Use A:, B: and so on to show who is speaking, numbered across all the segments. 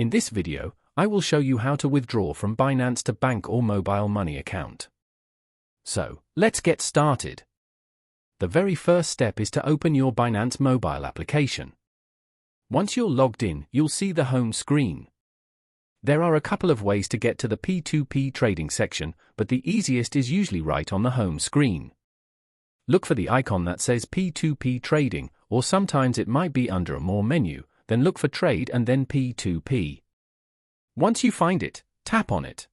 A: In this video, I will show you how to withdraw from Binance to bank or mobile money account. So, let's get started. The very first step is to open your Binance mobile application. Once you're logged in, you'll see the home screen. There are a couple of ways to get to the P2P trading section, but the easiest is usually right on the home screen. Look for the icon that says P2P trading, or sometimes it might be under a More menu, then look for Trade and then P2P. Once you find it, tap on it.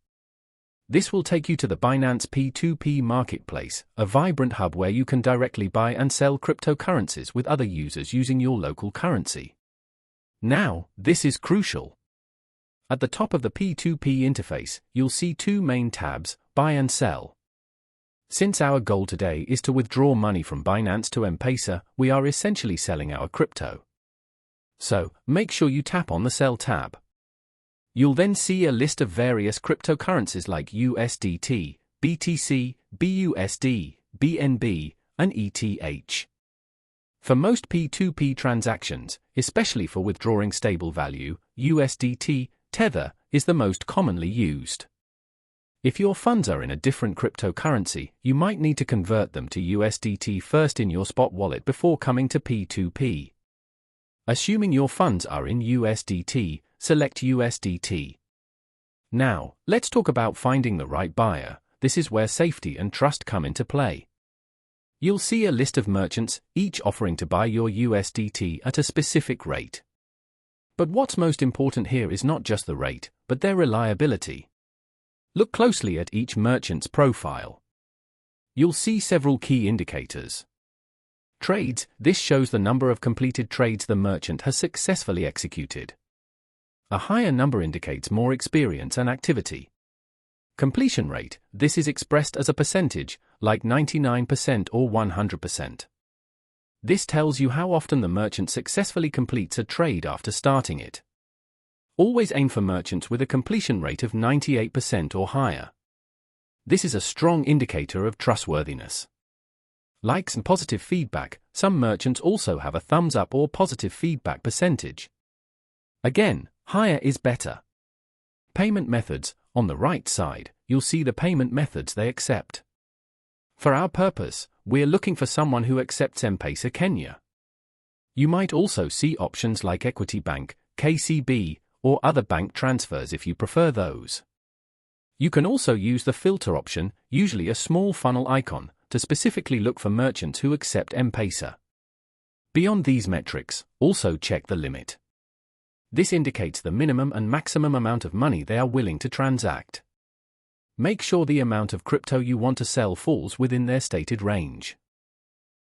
A: This will take you to the Binance P2P marketplace, a vibrant hub where you can directly buy and sell cryptocurrencies with other users using your local currency. Now, this is crucial. At the top of the P2P interface, you'll see two main tabs, Buy and Sell. Since our goal today is to withdraw money from Binance to M-Pesa, we are essentially selling our crypto. So, make sure you tap on the Sell tab. You'll then see a list of various cryptocurrencies like USDT, BTC, BUSD, BNB, and ETH. For most P2P transactions, especially for withdrawing stable value, USDT, Tether, is the most commonly used. If your funds are in a different cryptocurrency, you might need to convert them to USDT first in your spot wallet before coming to P2P. Assuming your funds are in USDT, select USDT. Now, let's talk about finding the right buyer. This is where safety and trust come into play. You'll see a list of merchants, each offering to buy your USDT at a specific rate. But what's most important here is not just the rate, but their reliability. Look closely at each merchant's profile. You'll see several key indicators. Trades, this shows the number of completed trades the merchant has successfully executed. A higher number indicates more experience and activity. Completion rate, this is expressed as a percentage, like 99% or 100%. This tells you how often the merchant successfully completes a trade after starting it. Always aim for merchants with a completion rate of 98% or higher. This is a strong indicator of trustworthiness. Likes and positive feedback, some merchants also have a thumbs up or positive feedback percentage. Again, higher is better. Payment methods, on the right side, you'll see the payment methods they accept. For our purpose, we're looking for someone who accepts M-Pesa Kenya. You might also see options like Equity Bank, KCB, or other bank transfers if you prefer those. You can also use the filter option, usually a small funnel icon, to specifically look for merchants who accept M-Pesa. Beyond these metrics, also check the limit. This indicates the minimum and maximum amount of money they are willing to transact. Make sure the amount of crypto you want to sell falls within their stated range.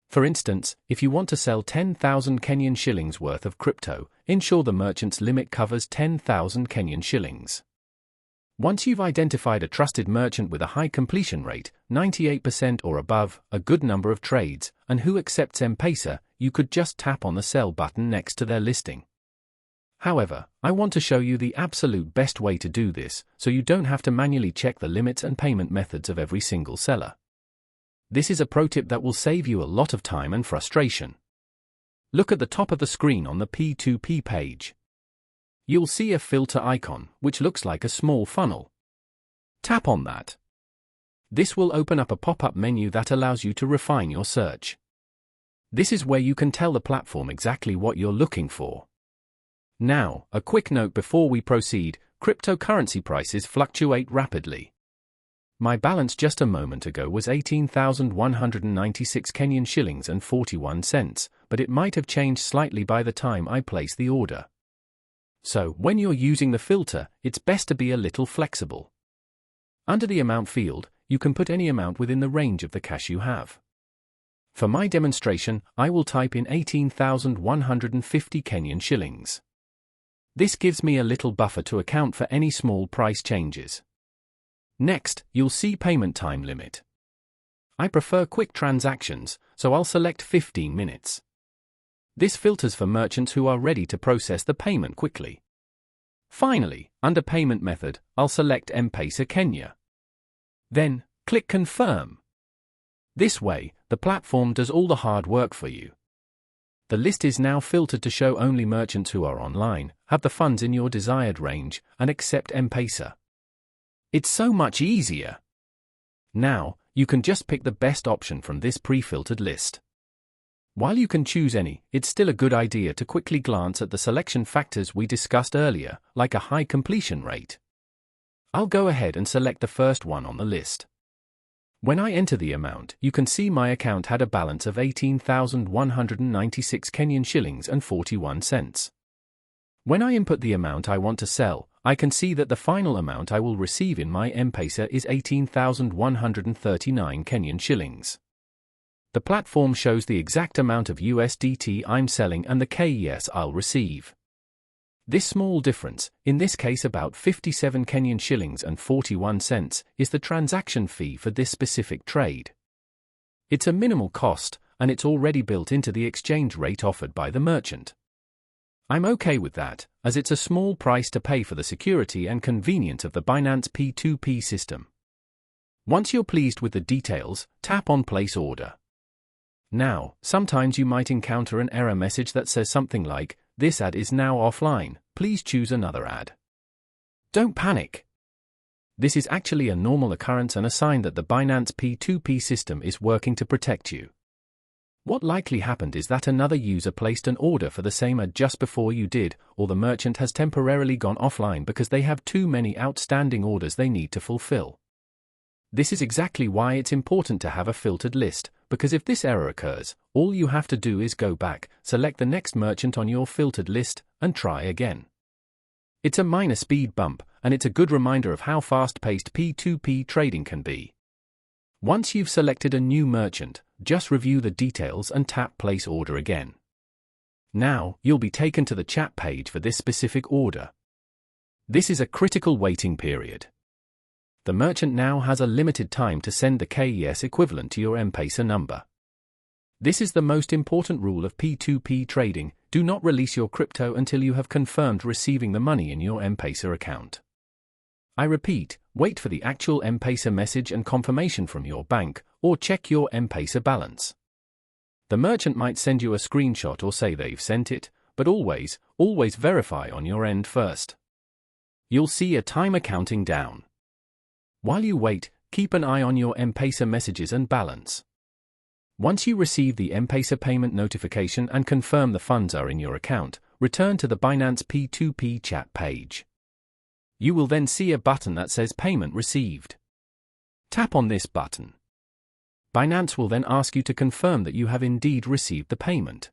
A: For instance, if you want to sell 10,000 Kenyan shillings worth of crypto, ensure the merchant's limit covers 10,000 Kenyan shillings. Once you've identified a trusted merchant with a high completion rate, 98% or above, a good number of trades, and who accepts M-Pesa, you could just tap on the Sell button next to their listing. However, I want to show you the absolute best way to do this, so you don't have to manually check the limits and payment methods of every single seller. This is a pro tip that will save you a lot of time and frustration. Look at the top of the screen on the P2P page. You'll see a filter icon, which looks like a small funnel. Tap on that. This will open up a pop-up menu that allows you to refine your search. This is where you can tell the platform exactly what you're looking for. Now, a quick note before we proceed, cryptocurrency prices fluctuate rapidly. My balance just a moment ago was 18,196 Kenyan shillings and 41 cents, but it might have changed slightly by the time I place the order. So, when you're using the filter, it's best to be a little flexible. Under the amount field, you can put any amount within the range of the cash you have. For my demonstration, I will type in 18,150 Kenyan shillings. This gives me a little buffer to account for any small price changes. Next, you'll see payment time limit. I prefer quick transactions, so I'll select 15 minutes. This filters for merchants who are ready to process the payment quickly. Finally, under payment method, I'll select M-Pesa Kenya. Then, click Confirm. This way, the platform does all the hard work for you. The list is now filtered to show only merchants who are online, have the funds in your desired range, and accept M-Pesa. It's so much easier. Now, you can just pick the best option from this pre-filtered list. While you can choose any, it's still a good idea to quickly glance at the selection factors we discussed earlier, like a high completion rate. I'll go ahead and select the first one on the list. When I enter the amount, you can see my account had a balance of 18,196 Kenyan shillings and 41 cents. When I input the amount I want to sell, I can see that the final amount I will receive in my M-Pesa is 18,139 Kenyan shillings. The platform shows the exact amount of USDT I'm selling and the KES I'll receive. This small difference, in this case about 57 Kenyan shillings and 41 cents, is the transaction fee for this specific trade. It's a minimal cost, and it's already built into the exchange rate offered by the merchant. I'm okay with that, as it's a small price to pay for the security and convenience of the Binance P2P system. Once you're pleased with the details, tap on Place Order. Now, sometimes you might encounter an error message that says something like, "This ad is now offline, please choose another ad." Don't panic. This is actually a normal occurrence and a sign that the Binance P2P system is working to protect you. What likely happened is that another user placed an order for the same ad just before you did, or the merchant has temporarily gone offline because they have too many outstanding orders they need to fulfill. This is exactly why it's important to have a filtered list, because if this error occurs, all you have to do is go back, select the next merchant on your filtered list, and try again. It's a minor speed bump, and it's a good reminder of how fast-paced P2P trading can be. Once you've selected a new merchant, just review the details and tap Place Order again. Now, you'll be taken to the chat page for this specific order. This is a critical waiting period. The merchant now has a limited time to send the KES equivalent to your M-Pesa number. This is the most important rule of P2P trading: do not release your crypto until you have confirmed receiving the money in your M-Pesa account. I repeat, wait for the actual M-Pesa message and confirmation from your bank, or check your M-Pesa balance. The merchant might send you a screenshot or say they've sent it, but always verify on your end first. You'll see a timer counting down. While you wait, keep an eye on your M-Pesa messages and balance. Once you receive the M-Pesa payment notification and confirm the funds are in your account, return to the Binance P2P chat page. You will then see a button that says Payment Received. Tap on this button. Binance will then ask you to confirm that you have indeed received the payment.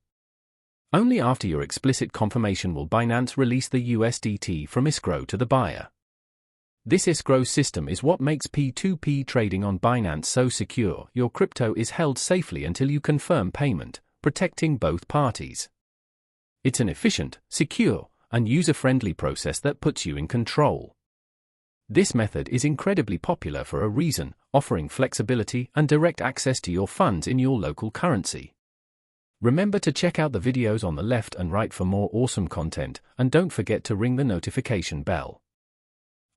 A: Only after your explicit confirmation will Binance release the USDT from escrow to the buyer. This escrow system is what makes P2P trading on Binance so secure. Your crypto is held safely until you confirm payment, protecting both parties. It's an efficient, secure, and user-friendly process that puts you in control. This method is incredibly popular for a reason, offering flexibility and direct access to your funds in your local currency. Remember to check out the videos on the left and right for more awesome content, and don't forget to ring the notification bell.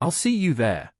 A: I'll see you there.